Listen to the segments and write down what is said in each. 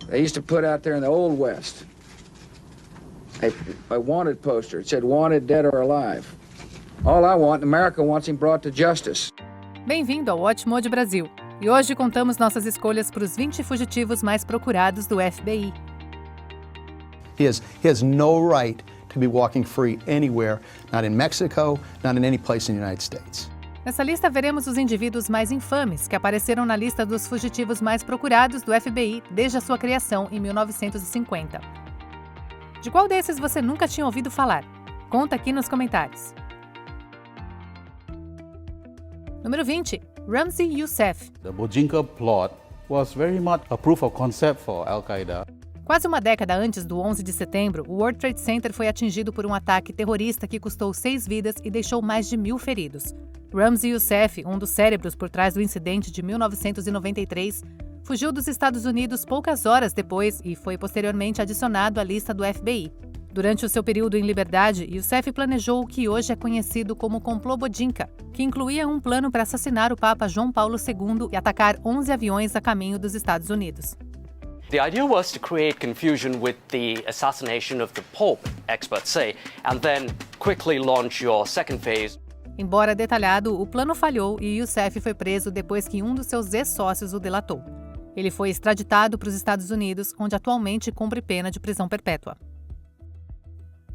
They used to put out there in the Old West a wanted poster. It said, wanted, dead or alive. All I want, America wants him brought to justice. Bem-vindo ao Watch Mode Brasil. E hoje contamos nossas escolhas para os 20 fugitivos mais procurados do FBI. He has no right to be walking free anywhere, not in Mexico, not in any place in the United States. Nessa lista veremos os indivíduos mais infames que apareceram na lista dos fugitivos mais procurados do FBI desde a sua criação em 1950. De qual desses você nunca tinha ouvido falar? Conta aqui nos comentários. Número 20. Ramzi Youssef. The Bojinka plot was very much a proof of concept for Al-Qaeda. Quase uma década antes do 11 de setembro, o World Trade Center foi atingido por um ataque terrorista que custou 6 vidas e deixou mais de 1.000 feridos. Ramzi Youssef, um dos cérebros por trás do incidente de 1993, fugiu dos Estados Unidos poucas horas depois e foi posteriormente adicionado à lista do FBI. Durante o seu período em liberdade, Youssef planejou o que hoje é conhecido como Complô Bojinka, que incluía um plano para assassinar o Papa João Paulo II e atacar 11 aviões a caminho dos Estados Unidos. The idea was to create confusion with the assassination of the Pope, experts say, and then quickly launch your second phase. Embora detalhado, o plano falhou e Youssef foi preso depois que um dos seus ex-sócios o delatou. Ele foi extraditado para os Estados Unidos, onde atualmente cumpre pena de prisão perpétua.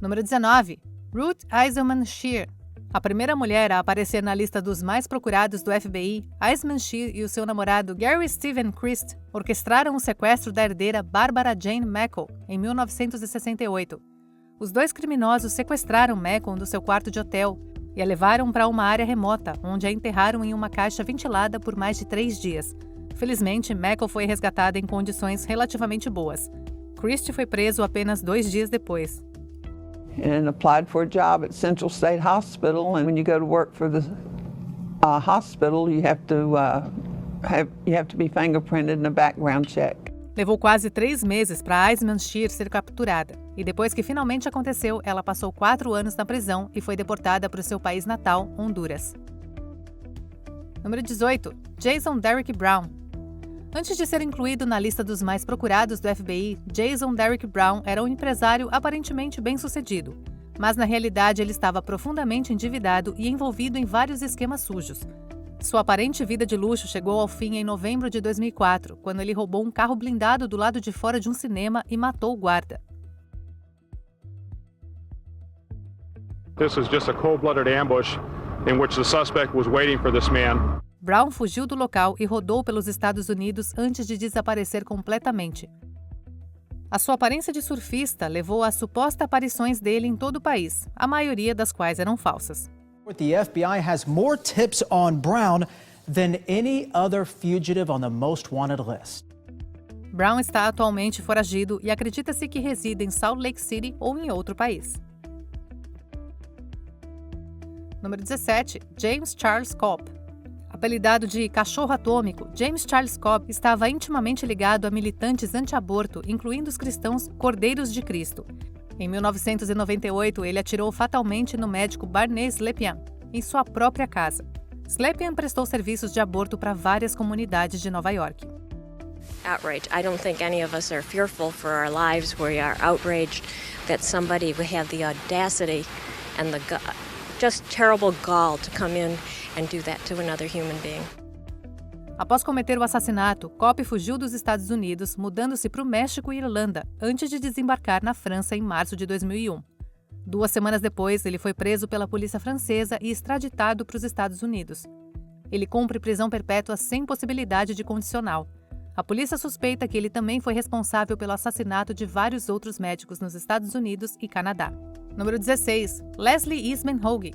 Número 19. Ruth Eisenman Shear. A primeira mulher a aparecer na lista dos mais procurados do FBI, Eisenman Shear e o seu namorado Gary Stephen Christ orquestraram o sequestro da herdeira Barbara Jane Mackle em 1968. Os dois criminosos sequestraram Mackle do seu quarto de hotel e a levaram para uma área remota, onde a enterraram em uma caixa ventilada por mais de 3 dias. Felizmente, Mackle foi resgatada em condições relativamente boas. Christ foi preso apenas 2 dias depois. And applied for a job at Central State Hospital. And when you go to work for the hospital, you have to be fingerprinted in a background check. Levou quase 3 meses para Eisenman Shear ser capturada. E depois que finalmente aconteceu, ela passou 4 anos na prisão e foi deportada para o seu país natal, Honduras. Número 18. Jason Derrick Brown. Antes de ser incluído na lista dos mais procurados do FBI, Jason Derrick Brown era um empresário aparentemente bem-sucedido, mas na realidade ele estava profundamente endividado e envolvido em vários esquemas sujos. Sua aparente vida de luxo chegou ao fim em novembro de 2004, quando ele roubou um carro blindado do lado de fora de um cinema e matou o guarda. This was just a cold-blooded ambush in which the suspect was waiting for this man. Brown fugiu do local e rodou pelos Estados Unidos antes de desaparecer completamente. A sua aparência de surfista levou a supostas aparições dele em todo o país, a maioria das quais eram falsas. The FBI has more tips on Brown than any other fugitive on the most wanted list. Brown está atualmente foragido e acredita-se que reside em Salt Lake City ou em outro país. Número 17. James Charles Cobb. Apelidado de cachorro atômico, James Charles Cobb estava intimamente ligado a militantes anti-aborto, incluindo os cristãos Cordeiros de Cristo. Em 1998, ele atirou fatalmente no médico Barney Slepian, em sua própria casa. Slepian prestou serviços de aborto para várias comunidades de Nova York. Outrage. I don't think any of us are fearful for our lives. We are outraged that somebody would have the audacity and the just terrible gall to come in and do that to another human being. Após cometer o assassinato, Cobb fugiu dos Estados Unidos, mudando-se para o México e Irlanda, antes de desembarcar na França em março de 2001. 2 semanas depois, ele foi preso pela polícia francesa e extraditado para os Estados Unidos. Ele cumpre prisão perpétua sem possibilidade de condicional. A polícia suspeita que ele também foi responsável pelo assassinato de vários outros médicos nos Estados Unidos e Canadá. Número 16. Leslie Eastman Hogue.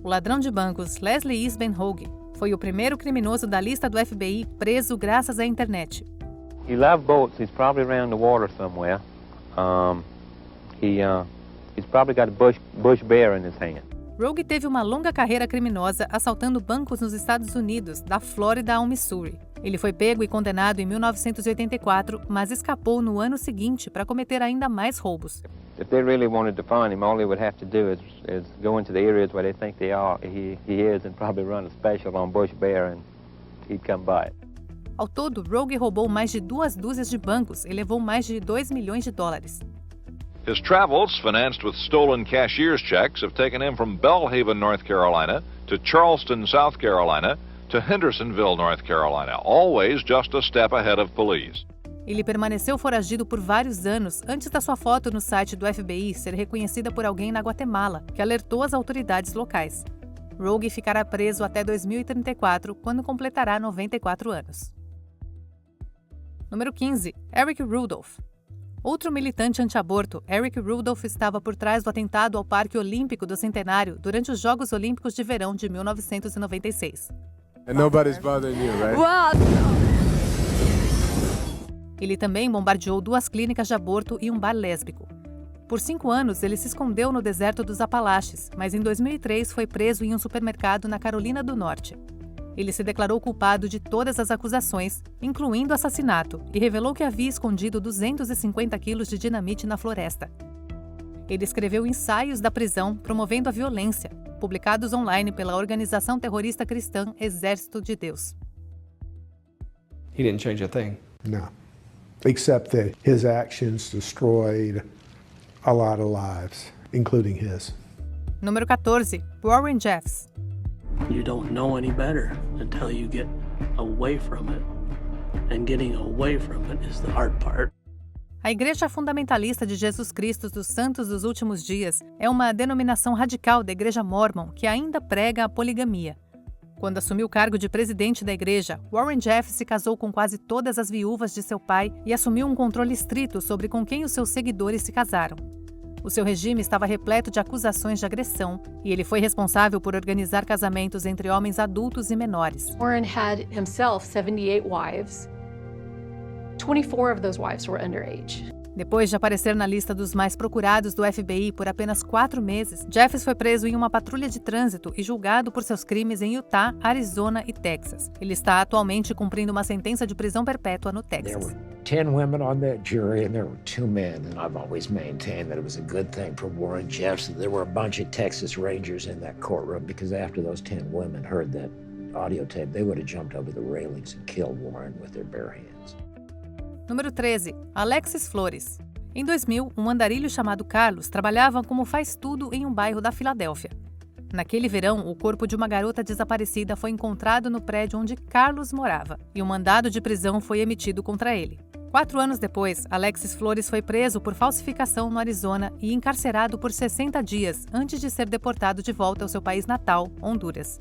O ladrão de bancos Leslie Eastman Hogue foi o primeiro criminoso da lista do FBI preso graças à internet. He loved boats. He's probably around the water somewhere. He's probably got a bush bear in his hand. Rogue teve uma longa carreira criminosa assaltando bancos nos Estados Unidos, da Flórida ao Missouri. Ele foi pego e condenado em 1984, mas escapou no ano seguinte para cometer ainda mais roubos. If they really wanted to find him, all they would have to do is go into the areas where they think he is and probably run a special on bush bear and he'd come by it. Ao todo, Rogue roubou mais de 2 dúzias de bancos e levou mais de $2 milhões. His travels, financed with stolen cashier's checks, have taken him from Belhaven, North Carolina, to Charleston, South Carolina, to Hendersonville, North Carolina, always just a step ahead of police. Ele permaneceu foragido por vários anos antes da sua foto no site do FBI ser reconhecida por alguém na Guatemala, que alertou as autoridades locais. Rogue ficará preso até 2034, quando completará 94 anos. Número 15. Eric Rudolph. Outro militante anti-aborto, Eric Rudolph estava por trás do atentado ao Parque Olímpico do Centenário durante os Jogos Olímpicos de Verão de 1996. And nobody's bothering you, right? Ele também bombardeou 2 clínicas de aborto e um bar lésbico. Por 5 anos, ele se escondeu no deserto dos Apalaches, mas em 2003 foi preso em um supermercado na Carolina do Norte. Ele se declarou culpado de todas as acusações, incluindo assassinato, e revelou que havia escondido 250 quilos de dinamite na floresta. Ele escreveu ensaios da prisão promovendo a violência, publicados online pela organização terrorista cristã Exército de Deus. He didn't change a thing. No, except that his actions destroyed a lot of lives, including his. Número 14. Warren Jeffs. You don't know any better until you get away from it. And getting away from it is the hard part. A Igreja Fundamentalista de Jesus Cristo dos Santos dos Últimos Dias é uma denominação radical da Igreja Mórmon que ainda prega a poligamia. Quando assumiu o cargo de presidente da igreja, Warren Jeffs se casou com quase todas as viúvas de seu pai e assumiu um controle estrito sobre com quem os seus seguidores se casaram. O seu regime estava repleto de acusações de agressão e ele foi responsável por organizar casamentos entre homens adultos e menores. Warren had himself 78 wives. 24 of those wives were underage. Depois de aparecer na lista dos mais procurados do FBI por apenas 4 meses, Jeffs foi preso em uma patrulha de trânsito e julgado por seus crimes em Utah, Arizona e Texas. Ele está atualmente cumprindo uma sentença de prisão perpétua no Texas. 10 women on that jury and there were 2 men, and I've always maintained that it was a good thing for Warren Jeffs that there were a bunch of Texas Rangers in that courtroom, because after those 10 women heard that audio tape, they would have jumped over the railings and killed Warren with their bare hands. Número 13. Alexis Flores. Em 2000, um andarilho chamado Carlos trabalhava como faz-tudo em um bairro da Filadélfia. Naquele verão, o corpo de uma garota desaparecida foi encontrado no prédio onde Carlos morava, e um mandado de prisão foi emitido contra ele. 4 anos depois, Alexis Flores foi preso por falsificação no Arizona e encarcerado por 60 dias antes de ser deportado de volta ao seu país natal, Honduras.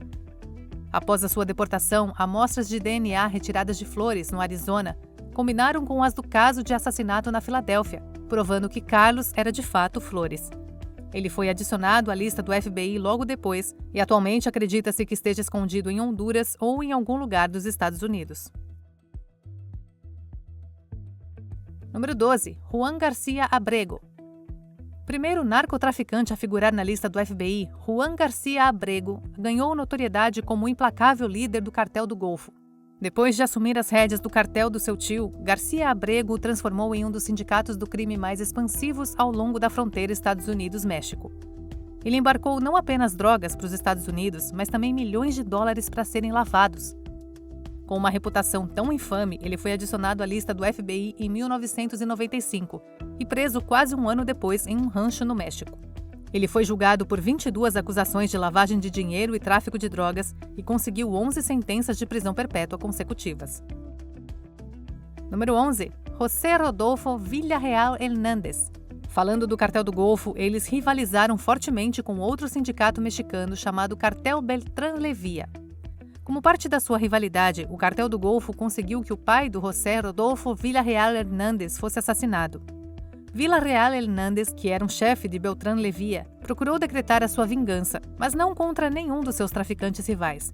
Após a sua deportação, amostras de DNA retiradas de Flores, no Arizona, combinaram com as do caso de assassinato na Filadélfia, provando que Carlos era de fato Flores. Ele foi adicionado à lista do FBI logo depois e atualmente acredita-se que esteja escondido em Honduras ou em algum lugar dos Estados Unidos. Número 12. Juan Garcia Abrego. Primeiro narcotraficante a figurar na lista do FBI, Juan Garcia Abrego ganhou notoriedade como o implacável líder do Cartel do Golfo. Depois de assumir as rédeas do cartel do seu tio, Garcia Abrego o transformou em um dos sindicatos do crime mais expansivos ao longo da fronteira Estados Unidos-México. Ele embarcou não apenas drogas para os Estados Unidos, mas também milhões de dólares para serem lavados. Com uma reputação tão infame, ele foi adicionado à lista do FBI em 1995 e preso quase um ano depois em um rancho no México. Ele foi julgado por 22 acusações de lavagem de dinheiro e tráfico de drogas e conseguiu 11 sentenças de prisão perpétua consecutivas. Número 11. José Rodolfo Villarreal Hernández. Falando do Cartel do Golfo, eles rivalizaram fortemente com outro sindicato mexicano chamado Cartel Beltrán Levía. Como parte da sua rivalidade, o Cartel do Golfo conseguiu que o pai do José Rodolfo Villarreal Hernández fosse assassinado. Villarreal Hernández, que era um chefe de Beltrán Levía, procurou decretar a sua vingança, mas não contra nenhum dos seus traficantes rivais.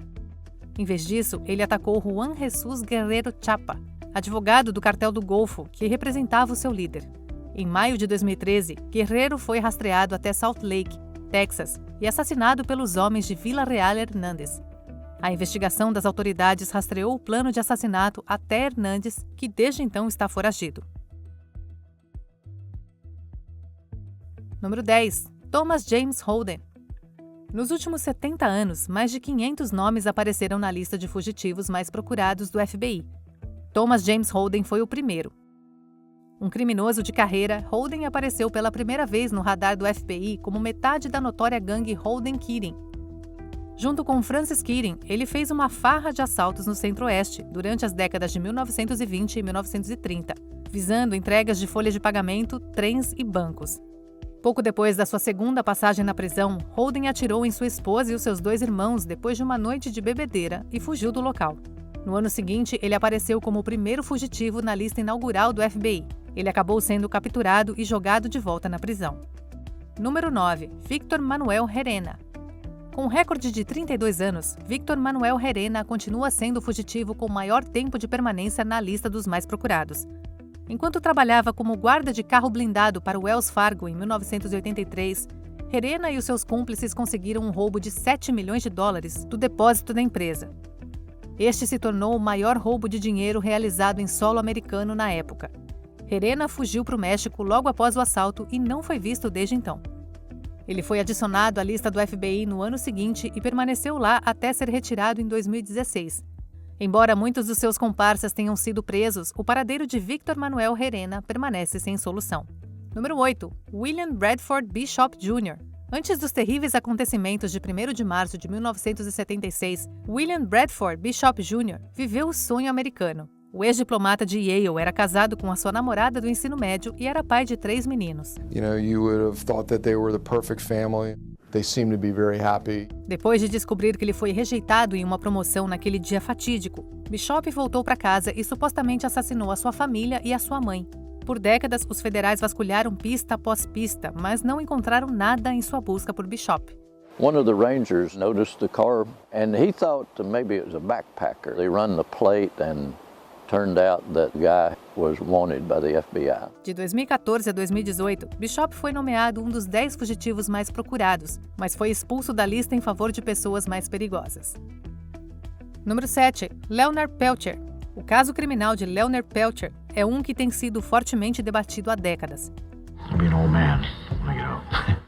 Em vez disso, ele atacou Juan Jesús Guerrero Chapa, advogado do Cartel do Golfo, que representava o seu líder. Em maio de 2013, Guerrero foi rastreado até Salt Lake, Texas, e assassinado pelos homens de Villarreal Hernández. A investigação das autoridades rastreou o plano de assassinato até Hernández, que desde então está foragido. Número 10. Thomas James Holden. Nos últimos 70 anos, mais de 500 nomes apareceram na lista de fugitivos mais procurados do FBI. Thomas James Holden foi o primeiro. Um criminoso de carreira, Holden apareceu pela primeira vez no radar do FBI como metade da notória gangue Holden Keating. Junto com Francis Keating, ele fez uma farra de assaltos no Centro-Oeste durante as décadas de 1920 e 1930, visando entregas de folha de pagamento, trens e bancos. Pouco depois da sua segunda passagem na prisão, Holden atirou em sua esposa e os seus 2 irmãos depois de uma noite de bebedeira e fugiu do local. No ano seguinte, ele apareceu como o primeiro fugitivo na lista inaugural do FBI. Ele acabou sendo capturado e jogado de volta na prisão. Número 9. Victor Manuel Herena. Com um recorde de 32 anos, Victor Manuel Herena continua sendo o fugitivo com maior tempo de permanência na lista dos mais procurados. Enquanto trabalhava como guarda de carro blindado para o Wells Fargo em 1983, Herena e os seus cúmplices conseguiram um roubo de $7 milhões do depósito da empresa. Este se tornou o maior roubo de dinheiro realizado em solo americano na época. Herena fugiu para o México logo após o assalto e não foi visto desde então. Ele foi adicionado à lista do FBI no ano seguinte e permaneceu lá até ser retirado em 2016. Embora muitos dos seus comparsas tenham sido presos, o paradeiro de Victor Manuel Herena permanece sem solução. Número 8. William Bradford Bishop Jr. Antes dos terríveis acontecimentos de 1º de março de 1976, William Bradford Bishop Jr. viveu o sonho americano. O ex-diplomata de Yale era casado com a sua namorada do ensino médio e era pai de 3 meninos. You would have thought that they were the perfect family. They seem to be very happy. Depois de descobrir que ele foi rejeitado em uma promoção naquele dia fatídico, Bishop voltou para casa e supostamente assassinou a sua família e a sua mãe. Por décadas, os federais vasculharam pista após pista, mas não encontraram nada em sua busca por Bishop. One of the rangers noticed the car and he thought maybe it was a backpacker. They run the plate and turned out that guy was wanted by the FBI. De 2014 a 2018, Bishop foi nomeado um dos 10 fugitivos mais procurados, mas foi expulso da lista em favor de pessoas mais perigosas. Número 7. Leonard Peltier. O caso criminal de Leonard Peltier é um que tem sido fortemente debatido há décadas.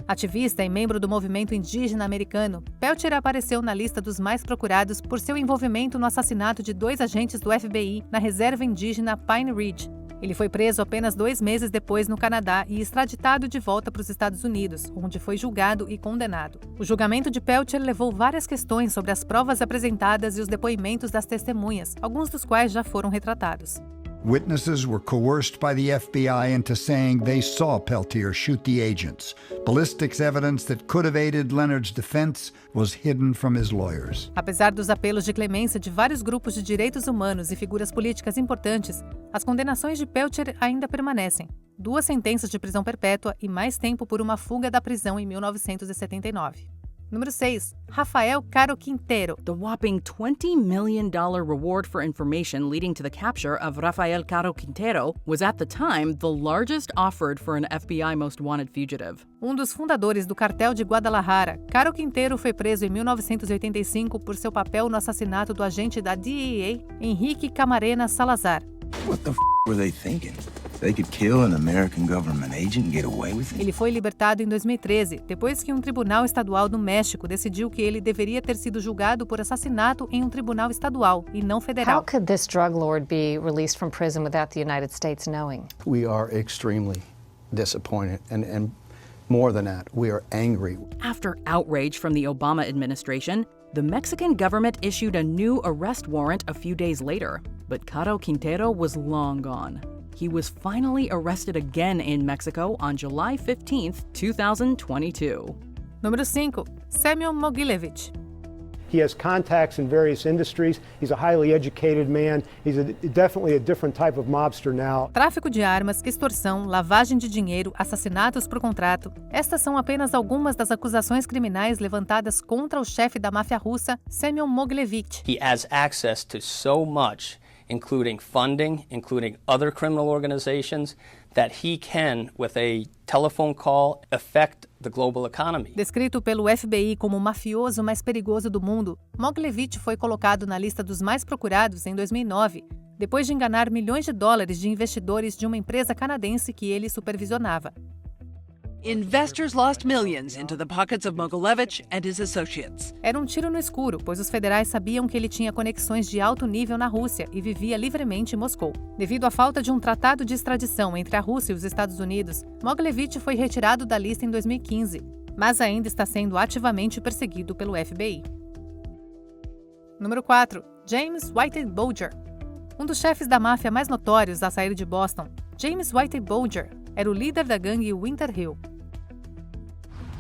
Ativista e membro do movimento indígena americano, Peltier apareceu na lista dos mais procurados por seu envolvimento no assassinato de 2 agentes do FBI na reserva indígena Pine Ridge. Ele foi preso apenas 2 meses depois no Canadá e extraditado de volta para os Estados Unidos, onde foi julgado e condenado. O julgamento de Peltier levou várias questões sobre as provas apresentadas e os depoimentos das testemunhas, alguns dos quais já foram retratados. Witnesses were coerced by the FBI into saying they saw Peltier shoot the agents. Ballistics evidence that could have aided Leonard's defense was hidden from his lawyers. Apesar dos apelos de clemência de vários grupos de direitos humanos e figuras políticas importantes, as condenações de Peltier ainda permanecem. 2 sentenças de prisão perpétua e mais tempo por uma fuga da prisão em 1979. Número 6. Rafael Caro Quintero. The whopping $20 million reward for information leading to the capture of Rafael Caro Quintero was at the time the largest offered for an FBI most wanted fugitive. Um dos fundadores do cartel de Guadalajara, Caro Quintero foi preso em 1985 por seu papel no assassinato do agente da DEA, Henrique Camarena Salazar. What the were they thinking? They could kill an American government agent and get away with it? Ele foi libertado em 2013, depois que um tribunal estadual do México decidiu que ele deveria ter sido julgado por assassinato em um tribunal estadual e não federal. How could this drug lord be released from prison without the United States knowing? We are extremely disappointed and more than that, we are angry. After outrage from the Obama administration, the Mexican government issued a new arrest warrant a few days later, but Caro Quintero was long gone. He was finally arrested again in Mexico on July 15, 2022. Número 5. Samuel Mogilevich. He has contacts in various industries. He's a highly educated man. He's definitely a different type of mobster now. Tráfico de armas, extorsão, lavagem de dinheiro, assassinatos por contrato. Estas são apenas algumas das acusações criminais levantadas contra o chefe da máfia russa, Samuel Mogilevich. He has access to so much, including funding, including other criminal organizations, that he can, with a telephone call, affect the global economy. Descrito pelo FBI como o mafioso mais perigoso do mundo, Mogilevich foi colocado na lista dos mais procurados em 2009, depois de enganar milhões de dólares de investidores de uma empresa canadense que ele supervisionava. Investors lost millions into the pockets of Mogilevich and his associates. Era um tiro no escuro, pois os federais sabiam que ele tinha conexões de alto nível na Rússia e vivia livremente em Moscou. Devido à falta de um tratado de extradição entre a Rússia e os Estados Unidos, Mogilevich foi retirado da lista em 2015, mas ainda está sendo ativamente perseguido pelo FBI. Número 4. James Whitey Bulger. Um dos chefes da máfia mais notórios a sair de Boston, James Whitey Bulger, era o líder da gangue Winter Hill.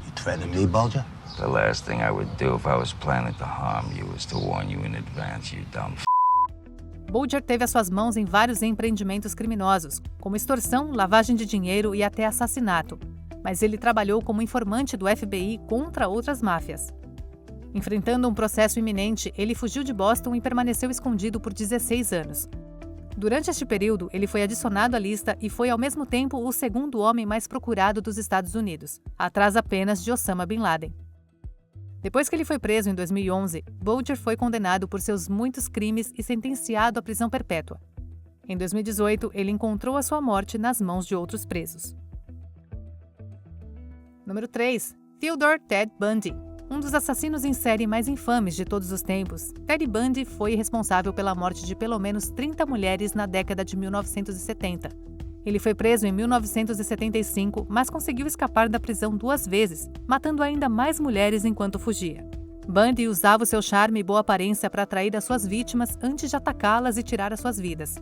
You threatening me, Bulger? The last thing I would do if I was planning to harm you is to warn you in advance, you dumb f***. Bulger teve as suas mãos em vários empreendimentos criminosos, como extorsão, lavagem de dinheiro e até assassinato. Mas ele trabalhou como informante do FBI contra outras máfias. Enfrentando um processo iminente, ele fugiu de Boston e permaneceu escondido por 16 anos. Durante este período, ele foi adicionado à lista e foi ao mesmo tempo o segundo homem mais procurado dos Estados Unidos, atrás apenas de Osama Bin Laden. Depois que ele foi preso em 2011, Bulger foi condenado por seus muitos crimes e sentenciado à prisão perpétua. Em 2018, ele encontrou a sua morte nas mãos de outros presos. Número 3. Theodore Ted Bundy. Um dos assassinos em série mais infames de todos os tempos, Ted Bundy foi responsável pela morte de pelo menos 30 mulheres na década de 1970. Ele foi preso em 1975, mas conseguiu escapar da prisão 2 vezes, matando ainda mais mulheres enquanto fugia. Bundy usava o seu charme e boa aparência para atrair as suas vítimas antes de atacá-las e tirar as suas vidas.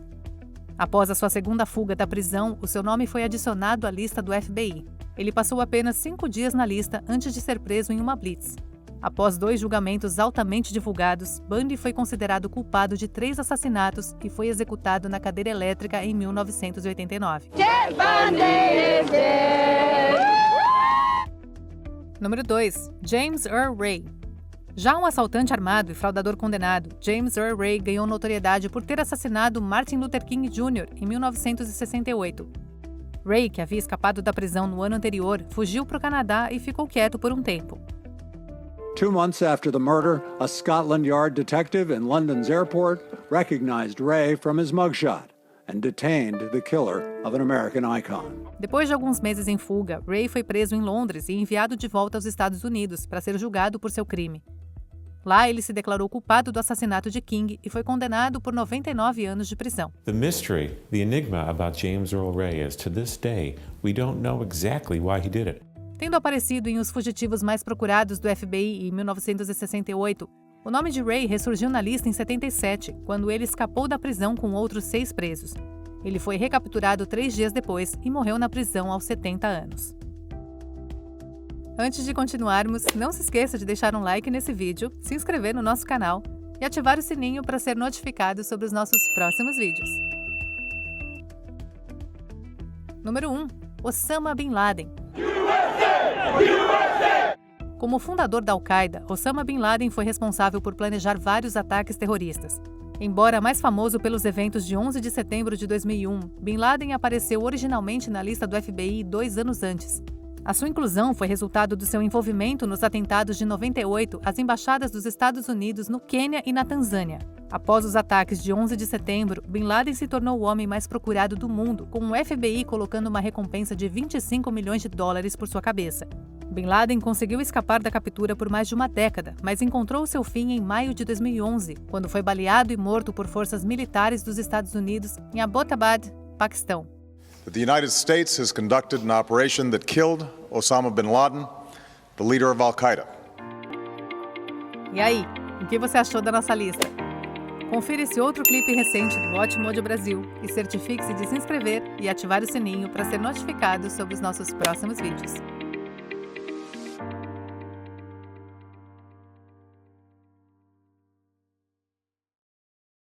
Após a sua segunda fuga da prisão, o seu nome foi adicionado à lista do FBI. Ele passou apenas 5 dias na lista antes de ser preso em uma blitz. Após 2 julgamentos altamente divulgados, Bundy foi considerado culpado de 3 assassinatos e foi executado na cadeira elétrica em 1989. Ted Bundy is dead! Número 2. James Earl Ray. Já um assaltante armado e fraudador condenado, James Earl Ray ganhou notoriedade por ter assassinado Martin Luther King Jr. em 1968. Ray, que havia escapado da prisão no ano anterior, fugiu para o Canadá e ficou quieto por um tempo. 2 months after the murder, a Scotland Yard detective in London's airport recognized Ray from his mugshot and detained the killer of an American icon. Depois de alguns meses em fuga, Ray foi preso em Londres e enviado de volta aos Estados Unidos para ser julgado por seu crime. Lá, ele se declarou culpado do assassinato de King e foi condenado por 99 anos de prisão. The mystery, the enigma about James Earl Ray is, to this day, we don't know exactly why he did it. Tendo aparecido em Os Fugitivos Mais Procurados do FBI em 1968, o nome de Ray ressurgiu na lista em 77, quando ele escapou da prisão com outros 6 presos. Ele foi recapturado 3 dias depois e morreu na prisão aos 70 anos. Antes de continuarmos, não se esqueça de deixar um like nesse vídeo, se inscrever no nosso canal e ativar o sininho para ser notificado sobre os nossos próximos vídeos. Número 1. Osama Bin Laden. Como fundador da Al-Qaeda, Osama Bin Laden foi responsável por planejar vários ataques terroristas. Embora mais famoso pelos eventos de 11 de setembro de 2001, Bin Laden apareceu originalmente na lista do FBI 2 anos antes. A sua inclusão foi resultado do seu envolvimento nos atentados de 98 às embaixadas dos Estados Unidos no Quênia e na Tanzânia. Após os ataques de 11 de setembro, Bin Laden se tornou o homem mais procurado do mundo, com o FBI colocando uma recompensa de $25 milhões por sua cabeça. Bin Laden conseguiu escapar da captura por mais de uma década, mas encontrou seu fim em maio de 2011, quando foi baleado e morto por forças militares dos Estados Unidos em Abbottabad, Paquistão. The United States has conducted an operation that killed Osama bin Laden, the leader of Al-Qaeda. E aí, o que você achou da nossa lista? Confira esse outro clipe recente do Watch Mojo Brasil e certifique-se de se inscrever e ativar o sininho para ser notificado sobre os nossos próximos vídeos.